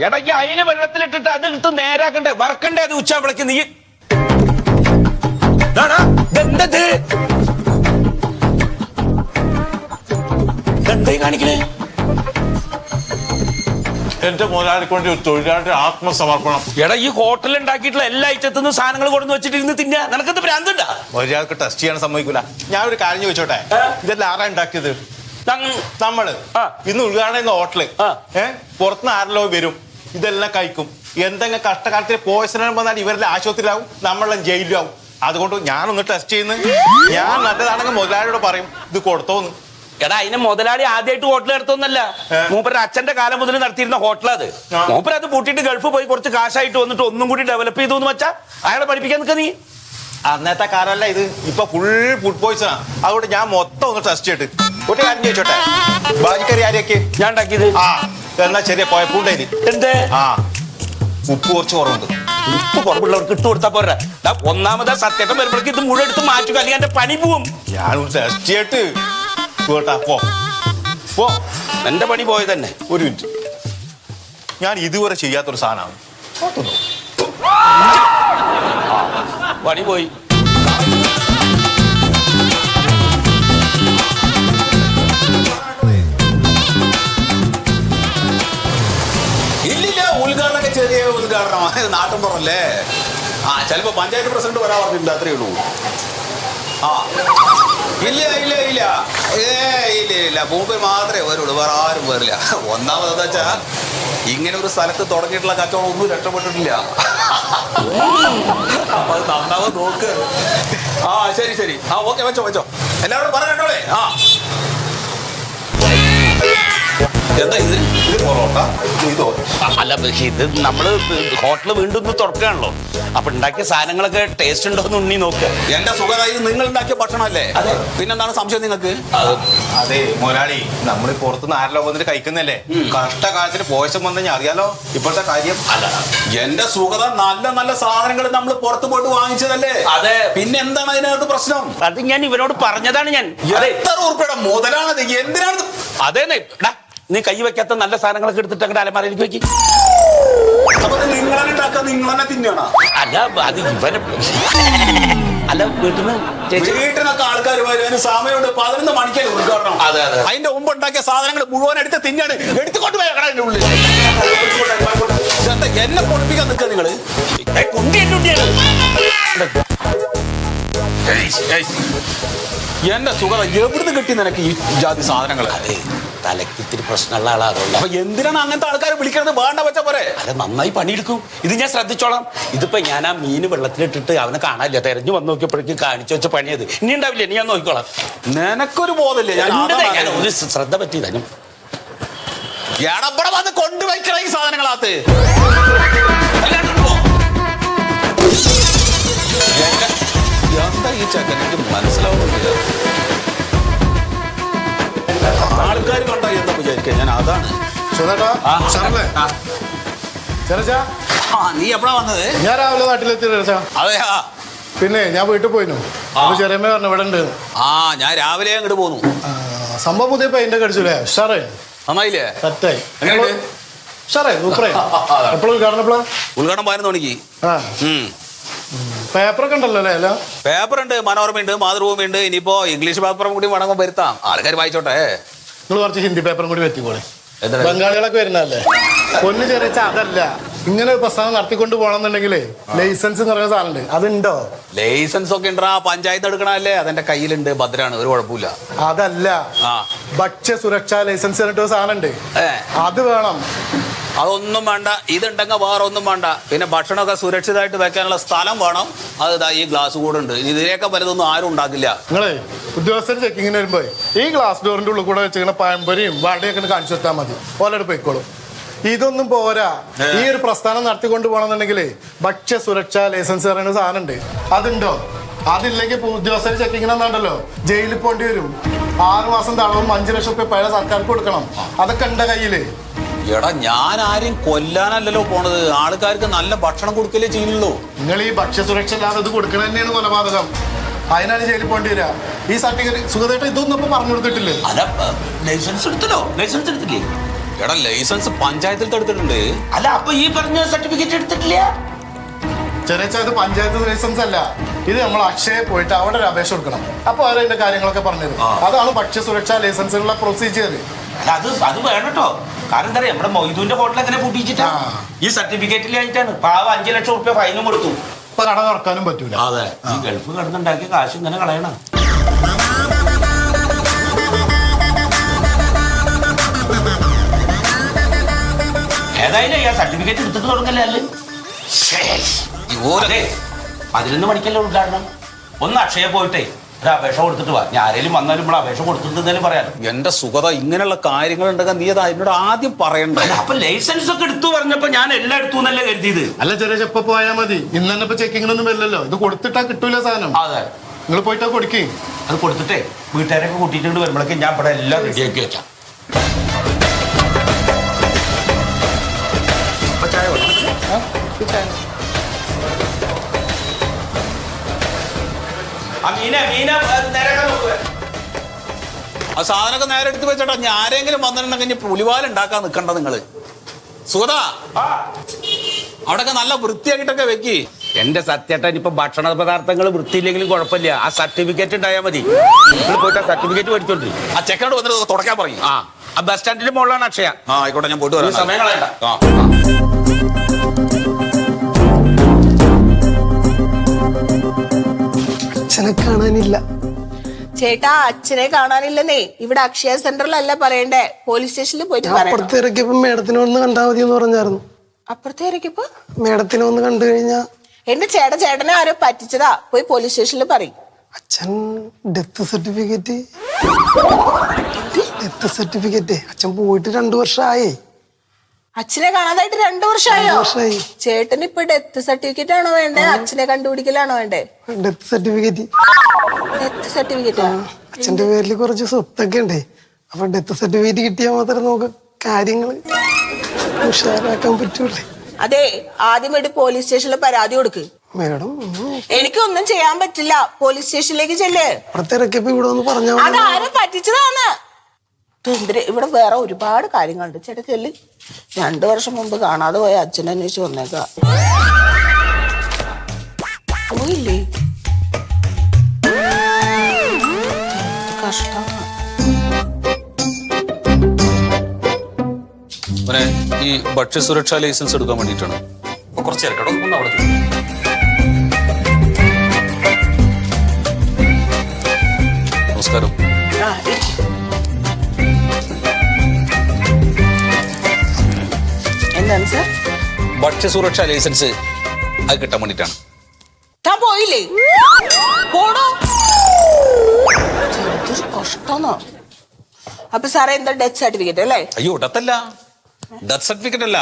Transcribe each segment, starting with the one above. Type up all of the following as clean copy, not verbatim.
ഇടയ്ക്ക് അതിനെ വെള്ളത്തിലിട്ടിട്ട് അതെടുത്ത് നേരാക്കണ്ടേ, വറക്കണ്ടേ അത് ഉച്ചാവിളക്ക് നീ എന്തത് എന്തേ കാണിക്കണേ? എന്റെ മുതലാളിക്കൊണ്ട് തൊഴിലാളിയുടെ ആത്മസമർപ്പണം. എടാ ഈ ഹോട്ടലിൽ ഉണ്ടാക്കിയിട്ടുള്ള എല്ലാ ഐറ്റത്തുനിന്ന് സാധനങ്ങൾ കൊണ്ടു വെച്ചിട്ട് ഇരുന്ന് തിന്നാ നിനക്കെന്ത് ഭ്രാന്തുണ്ടാ? ഒരാൾക്ക് ടെസ്റ്റ് ചെയ്യാൻ സമ്മതിക്കൂല. ഞാൻ ഒരു കാര്യം ചോദിച്ചോട്ടെ, ഇതെല്ലാം ആരാ ഉണ്ടാക്കിയത്? നമ്മള്. ഇന്ന് ഉദ്ഘാടനം ഹോട്ടല് പുറത്തുനിന്ന് ആരെല്ലോ വരും, ഇതെല്ലാം കഴിക്കും. എന്തെങ്കിലും കഷ്ടകാലത്തിൽ പോയിസൺ വന്നാൽ ഇവരെല്ലാം ആശുപത്രിയിലാവും, നമ്മളെല്ലാം ജയിലിലാവും. അതുകൊണ്ട് ഞാനൊന്ന് ടെസ്റ്റ് ചെയ്യുന്നു. ഞാൻ നല്ലതാണെങ്കിൽ മുതലാളിയോട് പറയും ഇത് കൊടുത്തോന്ന്. എടാ അതിനെ മുതലാളി ആദ്യമായിട്ട് ഹോട്ടൽ എടുത്തൊന്നല്ല, മൂപ്പരുടെ അച്ഛന്റെ കാലം മുതൽ നടത്തിയിരുന്ന ഹോട്ടൽ അത്. മൂപ്പര് അത് പൂട്ടിയിട്ട് ഗൾഫ് പോയി കുറച്ച് കാശായിട്ട് വന്നിട്ട് ഒന്നും കൂടി ഡെവലപ്പ് ചെയ്തു എന്ന് വെച്ചാ അയാളെ പഠിപ്പിക്കാൻ നിൽക്ക നീ. അന്നത്തെ കാലമല്ല ഇത്, ഇപ്പൊ ഫുൾ ഫുഡ് പോയിസണാ. അതുകൊണ്ട് ഞാൻ മൊത്തം ഒന്ന് ടെസ്റ്റ് ചെയ്തിട്ട് ഒരു കാര്യം ചോദിച്ചോട്ടെ, ബാജിക്കറി ആരെയൊക്കെ ഞാൻ ഉണ്ടാക്കിയത്? എന്നാ ചെറിയ കുഴപ്പമുണ്ടായി. എന്തേ? ഉപ്പ് കുറച്ച് കുറവുണ്ട്. ഉപ്പ് കുറവുള്ളവർക്ക് ഇട്ട് കൊടുത്താ പോരാ. ഒന്നാമത് സത്യം വരുമ്പോഴേക്ക് ഇത് മുഴുവൻ എടുത്ത് മാറ്റുക, അല്ലെങ്കിൽ എന്റെ പണി പോവും. ഞാൻ ടെസ്റ്റ് ചെയ്തിട്ട് കേട്ടാ പോ. എന്റെ പണി പോയത് തന്നെ. ഒരു മിനിറ്റ്, ഞാൻ ഇതുവരെ ചെയ്യാത്തൊരു സാധനമാണ്. പണി പോയി. ഇല്ലില്ല, ഉദ്ഘാടനമൊക്കെ ചെറിയ ഉദ്ഘാടനമാണ്, നാട്ടും പുറല്ലേ. ചിലപ്പോ പഞ്ചായത്ത് പ്രസിഡന്റ് വരാൻ പറഞ്ഞിട്ടില്ല, അത്രേ ഉള്ളൂ. ഇല്ല ഇല്ല ഇല്ല ഇല്ല മൂപ്പർ മാത്രമേ വരുള്ളൂ, വേറെ ആരും വരില്ല. ഒന്നാമത് എന്താ വെച്ചാ ഇങ്ങനെ ഒരു സ്ഥലത്ത് തുടങ്ങിയിട്ടുള്ള കച്ചവടം ഒന്നും രക്ഷപ്പെട്ടിട്ടില്ല. അപ്പൊ അത് നന്നാവ് നോക്ക്. ശരി ശരി, ഓക്കെ, വെച്ചോ എല്ലാവരും പറഞ്ഞോളേ. എന്താ ഇത്? ഇത് പൊറോട്ട, ഇതോ? അല്ല, ഇത് നമ്മള് ഹോട്ടല് വീണ്ടും തുറക്കുകയാണല്ലോ, അപ്പൊ ഉണ്ടാക്കിയ സാധനങ്ങളൊക്കെ ടേസ്റ്റ് ഉണ്ടോ എന്ന് ഉണ്ണി നോക്കുക. എന്റെ സുഖം, ഇത് നിങ്ങൾ ഉണ്ടാക്കിയ ഭക്ഷണമല്ലേ? പിന്നെന്താണ് സംശയം നിങ്ങൾക്ക്? അതെ മുതലാളി, നമ്മൾ പുറത്തുനിന്ന് ആരെല്ലോ വന്നിട്ട് കഴിക്കുന്നല്ലേ, കഷ്ടകാലത്തിന് പോയസം വന്നു അറിയാലോ ഇപ്പോഴത്തെ കാര്യം. അല്ല, എന്റെ സുഖത നല്ല നല്ല സാധനങ്ങൾ നമ്മൾ പുറത്ത് പോയിട്ട് വാങ്ങിച്ചതല്ലേ? അതെ. പിന്നെ എന്താണ് അതിനകത്ത് പ്രശ്നം? അത് ഞാൻ ഇവനോട് പറഞ്ഞതാണ്. ഞാൻ എത്ര ഉറുപ്പിയുടെ മുതലാണത്? എന്തിനാണ്? അതേ നീ കൈ വെക്കാത്ത നല്ല സാധനങ്ങളൊക്കെ എടുത്തിട്ട് അങ്ങോട്ട് അലമാരയിലേക്ക് വെക്കി. അപ്പൊ നിങ്ങളെ ഉണ്ടാക്കാൻ നിങ്ങൾ തന്നെ തിന്നണ? അല്ല, അത് ഇവനെ അല്ല, വീട്ടിനൊക്കെ ആൾക്കാർ വരും, സമയമുണ്ട്. 11 മണിക്കല്ലേ ഉദ്ഘാടനം. അതിന്റെ മുമ്പ് ഉണ്ടാക്കിയ സാധനങ്ങൾ മുഴുവൻ എടുത്ത് തിന്നാണ്. എടുത്തുകൊണ്ട് പോയ കട ഉള്ളിൽ എന്നെ പൊളിപ്പിക്കാൻ നിൽക്കുക നിങ്ങള്. എന്റെ സുഖം, എവിടുന്ന് കിട്ടി നിനക്ക് ഈ ജാതി സാധനങ്ങൾ? തലക്ക് ഇത്തിരി പ്രശ്നമുള്ള ആളാകും. അപ്പൊ എന്തിനാണ് അങ്ങനത്തെ ആൾക്കാരെ വിളിക്കണത്? വേണ്ട വെച്ച പോരെ. അല്ല, നന്നായി പണിയെടുക്കും. ഇത് ഞാൻ ശ്രദ്ധിച്ചോളാം. ഇതിപ്പോ ഞാൻ ആ മീന് വെള്ളത്തിലിട്ടിട്ട് അവനെ കാണാനില്ല, തെരഞ്ഞു വന്ന് നോക്കിയപ്പോഴേക്കും കാണിച്ചു വെച്ച പണിയത്. ഇനി ഉണ്ടാവില്ല, ഇനി ഞാൻ നോക്കിക്കോളാം. നിനക്കൊരു ബോധമില്ലേ? ഞാൻ ഒരു ശ്രദ്ധ പറ്റിയതാനും. എടപ്പടെ വന്ന് കൊണ്ടുവയ്ക്കണ ഈ സാധനങ്ങളകത്ത്. എന്താ ഈ ചെക്കൻ? എനിക്ക് മനസ്സിലാവുന്നില്ല. ആൾക്കാർ കണ്ടാ എന്താ വിചാരിക്കുക? ഞാൻ അതാണ്. നീ എപ്പോഴാ വന്നത്? ഞാൻ രാവിലെ നാട്ടിലെത്തി. അതെയാ? പിന്നെ ഞാൻ വീട്ടിൽ പോയിരുന്നു. ചെറിയമ്മ പറഞ്ഞു ഇവിടെ ഉണ്ട്. ഞാൻ രാവിലെ അങ്ങോട്ട് പോന്നു. സംഭവം പുതിയ പെയിന്റ് അടിച്ചില്ലേ? ഷറേ നന്നായില്ലേ? സെറ്റായി. ഷറേ സൂപ്പറായി. എപ്പോഴും ഉദ്ഘാടനം എപ്പോഴാ? ഉദ്ഘാടനം 11 മണിക്ക്. പേപ്പറൊക്കെ ഉണ്ടല്ലോ അല്ലേ? പേപ്പർ ഉണ്ട്, മനോരമയുണ്ട്, മാതൃഭൂമിയുണ്ട്. ഇനിയിപ്പോ ഇംഗ്ലീഷ് പേപ്പറും കൂടി വേണമെങ്കിൽ വരുത്താം, ആൾക്കാർ വായിച്ചോട്ടെ. നിങ്ങൾ കുറച്ച് ഹിന്ദി പേപ്പറും കൂടി വെത്തിക്കോളെ. ബംഗാളികളൊക്കെ വരുന്നതല്ലേ? പൊന്നു ചെറിയ അതല്ല, ഇങ്ങനെ പ്രസ്ഥാനം നടത്തിക്കൊണ്ട് പോകണമെന്നുണ്ടെങ്കിലേ ലൈസൻസ് എന്ന് പറയുന്ന സാധനം ഉണ്ട്, അതുണ്ടോ? ലൈസൻസ് ഒക്കെ ഉണ്ടാ, പഞ്ചായത്ത് എടുക്കണല്ലേ? അതെന്റെ കയ്യിലുണ്ട്, ഭദ്രാണ്, ഒരു കുഴപ്പമില്ല. അതല്ല, ഭക്ഷ്യ സുരക്ഷാ ലൈസൻസ് പറഞ്ഞിട്ട് സാധനം ഉണ്ട്, അത് വേണം. അതൊന്നും വേണ്ട, ഇതുണ്ടെങ്കിൽ വേറെ ഒന്നും വേണ്ട. പിന്നെ ഭക്ഷണമൊക്കെ സുരക്ഷിതമായിട്ട് വെക്കാനുള്ള സ്ഥലം വേണം. അത് ഈ ഗ്ലാസ് കൂടെ ഉണ്ട്. ഇതിലേക്ക് വലുതൊന്നും ആരും ഉണ്ടാക്കില്ല. നിങ്ങളെ ഉദ്യോഗസ്ഥർ ചെക്കിങ്ങിന് വരുമ്പോ ഈ ഗ്ലാസ് ഡോറിന്റെ ഉള്ളിൽ കൂടെ വെച്ചിങ്ങനെ പഴംപൊരിയും വടയൊക്കെ കാണിച്ചു വെച്ചാൽ മതി, ഓലോട് പോയിക്കോളും. ഇതൊന്നും പോരാ. ഈ ഒരു പ്രസ്ഥാനം നടത്തിക്കൊണ്ട് പോകണമെന്നുണ്ടെങ്കിൽ ഭക്ഷ്യ സുരക്ഷാ ലൈസൻസ് പറയുന്ന സാധനം ഉണ്ട്, അതുണ്ടോ? അതില്ലെങ്കിൽ ഉദ്യോഗസ്ഥർ ചെക്കിങ്ങിനെന്നുണ്ടല്ലോ ജയിലിൽ പോകേണ്ടി വരും. 6 മാസം തടവും 5 ലക്ഷം രൂപ പഴയ സർക്കാർക്ക് കൊടുക്കണം. അതൊക്കെ ഉണ്ട് കയ്യില്. എടാ, ഞാൻ ആരെയും കൊല്ലാനല്ലല്ലോ പോണത്, ആൾക്കാർക്ക് നല്ല ഭക്ഷണം കൊടുക്കലേ ചെയ്യുള്ളൂ. നിങ്ങൾ ഈ ഭക്ഷ്യസുരക്ഷ ഇല്ലാതെ ഇത് കൊടുക്കണ തന്നെയാണ് കൊലപാതകം. അതിനാണ് ജയിലിൽ പോകേണ്ടി വരിക. ഈ സർട്ടിഫിക്കറ്റ് സുഖമായിട്ട് ഇതൊന്നും ഇപ്പൊ പറഞ്ഞു കൊടുത്തിട്ടില്ലേ? ലൈസൻസ് എടുത്തല്ലോ, ലൈസൻസ് എടുത്തില്ലേ? എടാ ലൈസൻസ് പഞ്ചായത്തിൽ എടുത്തിട്ടുണ്ട്. അല്ല അപ്പൊ ഈ പറഞ്ഞ സർട്ടിഫിക്കറ്റ് എടുത്തിട്ടില്ല? ചെറിയ ഇത് പഞ്ചായത്ത് ലൈസൻസ് അല്ല, ഇത് നമ്മൾ അക്ഷയ പോയിട്ട് അവിടെ ഒരു അപേക്ഷ കൊടുക്കണം. അപ്പൊ അവരതിന്റെ കാര്യങ്ങളൊക്കെ പറഞ്ഞത് അതാണ് ഭക്ഷ്യസുരക്ഷാ ലൈസൻസിനുള്ള പ്രൊസീജിയർ. അല്ല അത് വേണം കേട്ടോ. കാരണം എന്താ പറയാ, നമ്മുടെ മൊയ്തുവിന്റെ ഹോട്ടൽ എങ്ങനെ പൂട്ടിച്ചിട്ടാ? ഈ സർട്ടിഫിക്കറ്റിലായിട്ടാണ്. പാവം 5 ലക്ഷം റുപ്യ ഫൈനും കൊടുത്തു. ഇപ്പൊ കട തുറക്കാനും പറ്റൂല. അതെ, ഈ ഗൾഫ് കടന്നുണ്ടാക്കിയ കാശ് ഇങ്ങനെ കളയണം. ഏതായാലും ഈ സർട്ടിഫിക്കറ്റ് എടുത്തിട്ട് തുടങ്ങല്ലേ? അല്ലേ ഇതുപോലെ 11 മണിക്കല്ലേ ഉദ്ഘാടനം. ഒന്ന് അക്ഷയ പോയിട്ടേ ഒരു അപേക്ഷ കൊടുത്തിട്ട് വാ. ഞാൻ ആരെങ്കിലും വന്നാലും നമ്മൾ അപേക്ഷ കൊടുത്തിട്ടുണ്ടെന്നാലും പറയാലോ. എന്റെ സുഖത, ഇങ്ങനെയുള്ള കാര്യങ്ങൾ ഉണ്ടെങ്കിൽ നീ അത് എന്നോട് ആദ്യം പറയണ്ടേ? അപ്പൊ ലൈസൻസ് ഒക്കെ എടുത്തു പറഞ്ഞപ്പോ ഞാൻ എല്ലാം എടുത്തു എന്നല്ലേ കരുതിയത്. അല്ല ചെറിയ ഇപ്പൊ പോയാൽ മതി. ഇന്ന് തന്നെ ഇപ്പൊ ചെക്കിങ്ങിനൊന്നും വരില്ലല്ലോ. ഇത് കൊടുത്തിട്ടാ കിട്ടൂല സാധനം. അതെ, നിങ്ങൾ പോയിട്ടാ കൊടുക്കേ. അത് കൊടുത്തിട്ടേ വീട്ടുകാരൊക്കെ കൂട്ടിയിട്ട് വരുമ്പോഴേക്കും ഞാൻ ഇവിടെ എല്ലാം റെഡിയാക്കി വെക്കാം. ആ സാധനമൊക്കെ നേരെ എടുത്ത് വെച്ചോട്ടാ. ഞാൻ ആരെങ്കിലും വന്നിട്ടുണ്ടെങ്കിൽ പുലിവാല ഉണ്ടാക്കാൻ നിൽക്കണ്ട നിങ്ങള്. സുഖത, അവിടെയൊക്കെ നല്ല വൃത്തിയാക്കിട്ടൊക്കെ വെക്കി. എന്റെ സത്യേട്ടൻ ഇപ്പൊ ഭക്ഷണ പദാർത്ഥങ്ങൾ വൃത്തിയില്ലെങ്കിലും കുഴപ്പമില്ല. ആ സർട്ടിഫിക്കറ്റ് ഉണ്ടായാൽ മതി. നിങ്ങൾ പോയിട്ട് ആ സർട്ടിഫിക്കറ്റ് മേടിച്ചോണ്ട് ആ ചെക്കനോട് വന്നിട്ട് തുടക്കാൻ പറയും. ആ ബസ് സ്റ്റാൻഡിന്റെ മുകളിലാണ് അക്ഷയ. ആ ആയിക്കോട്ടെ, ഞാൻ പോയിട്ട് വരാം. സമയം കളയണ്ട. അച്ഛനെ കാണാനില്ല. ചേട്ടാ, അച്ഛനെ കാണാനില്ലെന്നേ. ഇവിടെ അക്ഷയ സെന്ററിലല്ല പറയണ്ടേ, പോലീസ് സ്റ്റേഷനിൽ പോയിട്ട് പറയണം. അപ്പുറത്ത് ഇറക്കിയപ്പോ മേഡത്തിനെ ഒന്ന് കണ്ടാ മതി എന്ന് പറഞ്ഞായിരുന്നു. അപ്പുറത്തേക്കിപ്പോ മേഡത്തിനെ ഒന്ന് കണ്ടു കഴിഞ്ഞാ എന്റെ ചേട്ടനെ ആരോ പറ്റിച്ചതാ. പോയി പോലീസ് സ്റ്റേഷനിൽ പറയും. അച്ഛൻ ഡെത്ത് സർട്ടിഫിക്കറ്റ് അച്ഛൻ പോയിട്ട് 2 വർഷമായി. അച്ഛനെ കാണാതായിട്ട് 2 വർഷമായോ? 2 വർഷമായി. ചേട്ടന് ഇപ്പൊ ഡെത്ത് സർട്ടിഫിക്കറ്റ് ആണോ വേണ്ടേ, അച്ഛനെ കണ്ടുപിടിക്കലാണോ വേണ്ടേ? Death certificate. ഡെത്ത് സർട്ടിഫിക്കറ്റ് അച്ഛന്റെ പേരിൽ കുറച്ച് സ്വത്തൊക്കെ ഉണ്ടേ. അപ്പൊ ഡെത്ത് സർട്ടിഫിക്കറ്റ് കിട്ടിയാൽ മാത്രമേ നമുക്ക് കാര്യങ്ങള് ഉഷാറാക്കാൻ പറ്റൂലേ. അതെ, ആദ്യമായിട്ട് പോലീസ് സ്റ്റേഷനിൽ പരാതി കൊടുക്ക്. മേഡം എനിക്കൊന്നും ചെയ്യാൻ പറ്റില്ല. പോലീസ് സ്റ്റേഷനിലേക്ക് ചെല്ല്. അപ്പുറത്ത് ഇറക്കിയപ്പോ ഇവിടെ ഒന്ന് പറഞ്ഞാൽ അതാരും പറ്റിച്ചതാണ്. ഇവിടെ വേറെ ഒരുപാട് കാര്യങ്ങളുണ്ട്. ചേട്ടാ ചെല്ല്. 2 വർഷം മുമ്പ് കാണാതെ പോയ അച്ഛനെ അന്വേഷിച്ച് വന്നേക്കാ. പോയില്ലേ? കഷ്ടമാണ്. ഈ ഭക്ഷ്യസുരക്ഷാ ലൈസൻസ് എടുക്കാൻ വേണ്ടിയിട്ടാണ്. കുറച്ച് ഇറക്കടോ അവിടെ. നമസ്കാരം. എന്താണ് സാർ? ഭക്ഷ്യസുരക്ഷാ ലൈസൻസ് അത് കിട്ടാൻ വേണ്ടിയിട്ടാണ്. താൻ പോയില്ലേ? പോടോ. കഷ്ടമാണ്. അപ്പൊ സാറേ എന്താ ഡെത്ത് സർട്ടിഫിക്കറ്റ് അല്ലേ? അയ്യോ, ഡെത്തല്ല, ഡെത്ത് സർട്ടിഫിക്കറ്റ് അല്ല,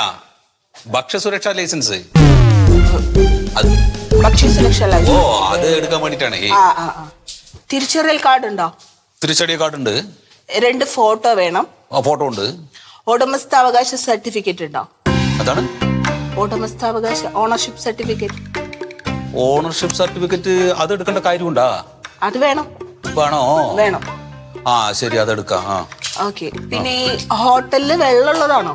ഭക്ഷ്യസുരക്ഷാ ലൈസൻസ്. ഭക്ഷ്യസുരക്ഷ ഓ, ലൈസൻസ്. അത് എടുക്കാൻ വേണ്ടിയിട്ടാണ്. തിരിച്ചറിയൽ കാർഡ് ഉണ്ടോ? തിരിച്ചറിയൽ കാർഡ് ഉണ്ട്. 2 ഫോട്ടോ വേണം. ഫോട്ടോ ഉണ്ട്. ഉടമസ്ഥാവകാശ സർട്ടിഫിക്കറ്റ് ഉണ്ടോ? അതാണ് ഉടമസ്ഥാവകാശ ഓണർഷിപ്പ് സർട്ടിഫിക്കറ്റ്. ഓണർഷിപ്പ് സർട്ടിഫിക്കറ്റ് അത് എടുക്കേണ്ട കാര്യമുണ്ടാ? അത് വേണം. വേണോ? വേണം. ആ ശരി, അതെടുക്കാം. ഓക്കെ. പിന്നെ ഈ ഹോട്ടലില് വെള്ളമുള്ളതാണോ?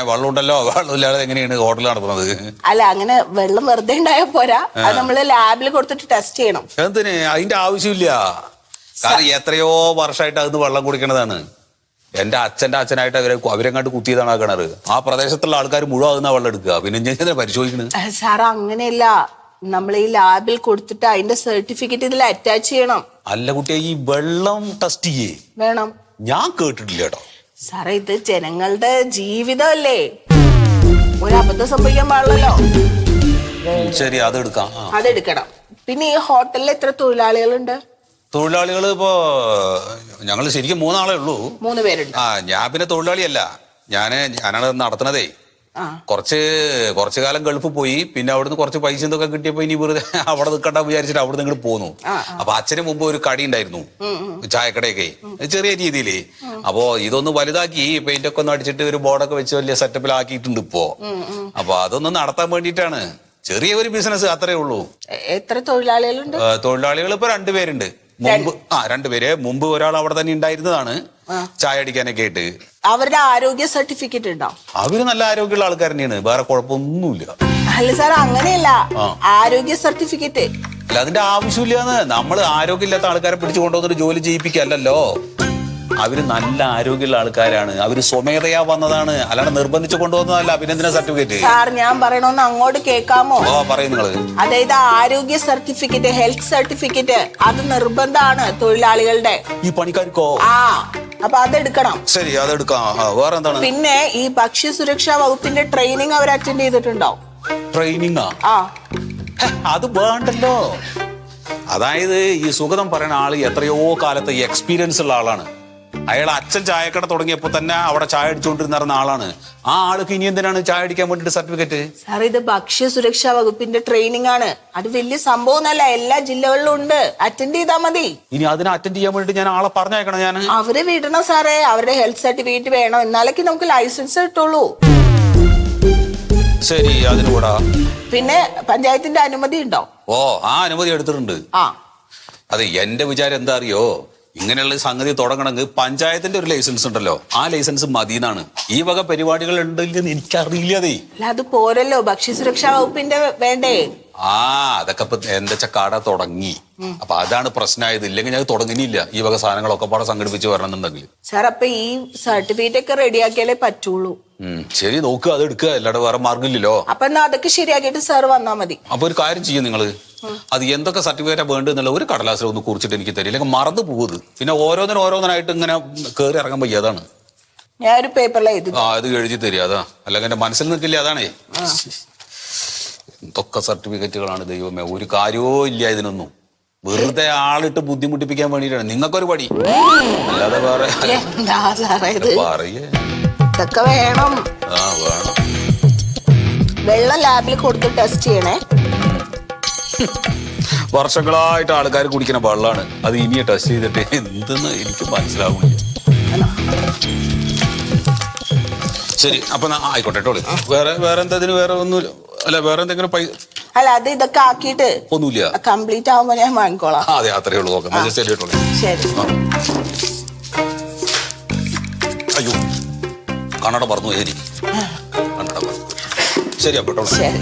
വെള്ളം ഉണ്ടല്ലോ. വെള്ളം ഇല്ലാതെ എങ്ങനെയാണ് ഹോട്ടൽ നടത്തുന്നത്? അല്ല, അങ്ങനെ വെള്ളം വെറുതെ ഉണ്ടായാ പോരാ. അത് നമ്മള് ലാബിൽ കൊടുത്തിട്ട് ടെസ്റ്റ് ചെയ്യണം. എന്തിന്? അതിന്റെ ആവശ്യമില്ല. കാരണം എത്രയോ വർഷമായിട്ട് അതിന് വെള്ളം കുടിക്കണതാണ്. എന്റെ അച്ഛനായിട്ട് അവരെങ്ങാണ്ട് കുത്തിയതാണ് ആ കിണറ്. ആ പ്രദേശത്തുള്ള ആൾക്കാർ മുഴുവൻ അതിനാ വെള്ളം എടുക്കുക. പിന്നെ ഞാൻ പരിശോധിക്കണത്. സാർ അങ്ങനെയല്ല, നമ്മൾ ഈ ലാബിൽ കൊടുത്തിട്ട് അതിന്റെ സർട്ടിഫിക്കറ്റ് ഇതിൽ അറ്റാച്ച് ചെയ്യണം. അല്ല കുട്ടിയെ, ഈ വെള്ളം ടെസ്റ്റ് ചെയ്യേ വേണം. ഞാൻ കേട്ടിട്ടില്ല കേട്ടോ. സാറേ, ഇത് ജനങ്ങളുടെ ജീവിതമല്ലേ, ഒരു അബദ്ധം സംഭവിക്കാൻ പാടില്ലല്ലോ. ശരി, അതെടുക്കാം. അതെടുക്കണം. പിന്നെ ഈ ഹോട്ടലിൽ എത്ര തൊഴിലാളികളുണ്ട്? തൊഴിലാളികൾ ഇപ്പോ ഞങ്ങൾ ശരിക്കും 3 ആളേ ഉള്ളൂ. 3 പേരുണ്ട്. ഞാൻ പിന്നെ തൊഴിലാളിയല്ല. ഞാനാണ് നടത്തണതേ. കുറച്ച് കാലം ഗൾഫ് പോയി. പിന്നെ അവിടുന്ന് കുറച്ച് പൈസ എന്തൊക്കെ കിട്ടിയപ്പോ ഇനി വെറുതെ അവിടെ നിൽക്കണ്ട വിചാരിച്ചിട്ട് അവിടെ നിന്ന് പോന്നു. അപ്പൊ അച്ഛന് മുമ്പ് ഒരു കടി ഉണ്ടായിരുന്നു, ചായക്കടയൊക്കെ, ചെറിയ രീതിയിൽ. അപ്പോ ഇതൊന്ന് വലുതാക്കി പെയിന്റ് ഒക്കെ ഒന്ന് അടിച്ചിട്ട് ഒരു ബോർഡൊക്കെ വെച്ച് വലിയ സെറ്റപ്പിലാക്കിയിട്ടുണ്ട് ഇപ്പോ. അപ്പൊ അതൊന്ന് നടത്താൻ വേണ്ടിയിട്ടാണ്. ചെറിയ ഒരു ബിസിനസ്, അത്രേ ഉള്ളൂ. എത്ര തൊഴിലാളികളുണ്ട്? തൊഴിലാളികൾ ഇപ്പൊ 2 പേരുണ്ട്. 2 പേര്. മുമ്പ് ഒരാൾ അവിടെ തന്നെ ഉണ്ടായിരുന്നതാണ്. ചായ അടിക്കാനൊക്കെ ആയിട്ട്. അവരുടെ ആരോഗ്യ സർട്ടിഫിക്കറ്റ് ഉണ്ടോ? അവര് നല്ല ആരോഗ്യമുള്ള ആൾക്കാർ തന്നെയാണ്, വേറെ കുഴപ്പമൊന്നുമില്ല. അല്ല സാർ, അങ്ങനെയല്ല, ആരോഗ്യ സർട്ടിഫിക്കറ്റ്. അല്ല, അതിന്റെ ആവശ്യമില്ലാന്ന്. നമ്മൾ ആരോഗ്യമില്ലാത്ത ആൾക്കാരെ പിടിച്ചു കൊണ്ടുവന്നിട്ട് ജോലി ചെയ്യിപ്പിക്കല്ലോ. അവര് നല്ല ആരോഗ്യമുള്ള ആൾക്കാരാണ്, അവര് സ്വമേധയാ വന്നതാണ്, അല്ലാതെ നിർബന്ധിച്ചു കൊണ്ടുവന്നതല്ല അഭിനന്ദന സർട്ടിഫിക്കറ്റ്. സാർ, ഞാൻ പറയണോന്ന് അങ്ങോട്ട് കേൾക്കാമോ? പറയും നിങ്ങള്. അതായത് ആരോഗ്യ സർട്ടിഫിക്കറ്റ്, ഹെൽത്ത് സർട്ടിഫിക്കറ്റ്, അത് നിർബന്ധമാണ് തൊഴിലാളികളുടെ. ഈ പണിക്കാർക്കോ? അപ്പൊ അതെടുക്കണം. ശരി, അതെടുക്കാം. വേറെ എന്താണ്? പിന്നെ ഈ ഭക്ഷ്യ സുരക്ഷാ വകുപ്പിന്റെ ട്രെയിനിങ് അവർ അറ്റൻഡ് ചെയ്തിട്ടുണ്ടോ? ട്രെയിനിങ്ങാ? അത് വേണ്ടല്ലോ. അതായത് ഈ സുഗതം പറയുന്ന ആള് എത്രയോ കാലത്തെ എക്സ്പീരിയൻസ് ഉള്ള ആളാണ്. അയാൾ അച്ഛൻ ചായക്കട തുടങ്ങിയപ്പോ തന്നെ അവിടെ ചായ അടിച്ചുകൊണ്ടിരുന്ന ആളാണ്. ആ ആൾക്ക് ഇനി എന്തിനാണ് ചായ അടിക്കാൻ വേണ്ടിട്ട് സർട്ടിഫിക്കറ്റ്? സാർ, ഇത് ഭക്ഷ്യ സുരക്ഷാ വകുപ്പിന്റെ ട്രെയിനിങ് ആണ്. അത് വലിയ സംഭവമൊന്നുമല്ല, എല്ലാ ജില്ലകളിലും ഉണ്ട്. അറ്റൻഡ് ചെയ്താൽ മതി. ഇനി അതിനെ അറ്റൻഡ് ചെയ്യാൻ വേണ്ടിട്ട് ഞാൻ ആളെ പറഞ്ഞേക്കണം. ഞാൻ അവരെ വിടണം സാറേ. അവരുടെ ഹെൽത്ത് സർട്ടിഫിക്കറ്റ് വേണം, എന്നാലേ നമുക്ക് ലൈസൻസ് കിട്ടുള്ളൂ. ശരി, അതിന് കൂടാ. പിന്നെ പഞ്ചായത്തിന്റെ അനുമതി ഉണ്ടോ? ആ അനുമതി എടുത്തിട്ടുണ്ട്. അതെ, എന്റെ വിചാരം എന്താ അറിയോ, ഇങ്ങനെയുള്ള സംഗതി തുടങ്ങണമെങ്കിൽ പഞ്ചായത്തിന്റെ ഒരു ലൈസൻസ് ഉണ്ടല്ലോ, ആ ലൈസൻസ് മതിയെന്നാണ്. ഈ വക പരിപാടികൾ ഉണ്ടെന്ന് എനിക്കറിയില്ലതേ. അല്ല, അത് പോരല്ലോ, ഭക്ഷ്യസുരക്ഷാ വകുപ്പിന്റെ വേണ്ടേ? അതൊക്കെ ഇപ്പൊ എന്താ വെച്ചാ കട തുടങ്ങി, അപ്പൊ അതാണ് പ്രശ്നമായത്. ഇല്ലെങ്കിൽ ഞാൻ തുടങ്ങിയില്ല ഈ വക സാധനങ്ങളൊക്കെ പാടെ സംഘടിപ്പിച്ച് വരണമെന്നുണ്ടെങ്കിൽ. സാർ, അപ്പൊ ഈ സർട്ടിഫിക്കറ്റ് ഒക്കെ റെഡിയാക്കിയാലേ പറ്റുള്ളൂ. ശരി, നോക്കുക, അത് എടുക്കുക, അല്ലാതെ വേറെ മാർഗമില്ലല്ലോ. അപ്പൊ എന്നാ അതൊക്കെ ശരിയാക്കിയിട്ട് സാർ വന്നാ മതി. അപ്പൊ ഒരു കാര്യം ചെയ്യും നിങ്ങള്, അത് എന്തൊക്കെ സർട്ടിഫിക്കറ്റാ വേണ്ടെന്നുള്ള ഒരു കടലാസിൽ ഒന്ന് കുറിച്ചിട്ട് എനിക്ക് തരും, ഇല്ലെങ്കിൽ മറന്നു പോകുന്നത്. പിന്നെ ഓരോന്നിനായിട്ട് ഇങ്ങനെ കയറി ഇറങ്ങാൻ വയ്യ. അതാണ് ഞാനൊരു പേപ്പറിൽ എഴുതി. അത് എഴുതി തരിക. അതാ, അല്ലെങ്കിൽ എന്റെ മനസ്സിൽ നിൽക്കില്ല. അതാണേ. എന്തൊക്കെ സർട്ടിഫിക്കറ്റുകളാണ് ദൈവമേ, ഒരു കാര്യവും ഇല്ല ഇതിനൊന്നും. വെറുതെ ആളിട്ട് ബുദ്ധിമുട്ടിപ്പിക്കാൻ വേണ്ടിയിട്ടാണ്. നിങ്ങൾക്കൊരു പടി, അല്ലാതെ വേറെ പറയേ. ഇതൊക്കെ വേണം. വേണം. വെള്ളം ലാബിൽ കൊടുത്ത് ടെസ്റ്റ് ചെയ്യണേ. വർഷങ്ങളായിട്ട് ആൾക്കാർ കുടിക്കുന്ന വെള്ളമാണ്, അത് ഇനിയെ ടെസ്റ്റ് ചെയ്തിട്ട് എന്തെന്ന് എനിക്ക് മനസ്സിലാവില്ല. ശരി, അപ്പൊ ആയിക്കോട്ടെ കേട്ടോ. വേറെ എന്താ ഇതിന്? വേറെ ഒന്നുമില്ല. അല്ല, വേറെ എന്തെങ്കിലും അല്ല, അത് ഇതൊക്കെ ആക്കിയിട്ട് ഒന്നുമില്ല. കംപ്ലീറ്റ് ആവുമ്പോ ഞാൻ വാങ്ങിക്കോളാം. അതെ, അത്രേ ഉള്ളൂ. നോക്കാം. ശരി. അയ്യോ, കണ്ണട പറഞ്ഞു. ശരി, കണ്ണട പറഞ്ഞു. ശരി, അപ്പൊ ശരി.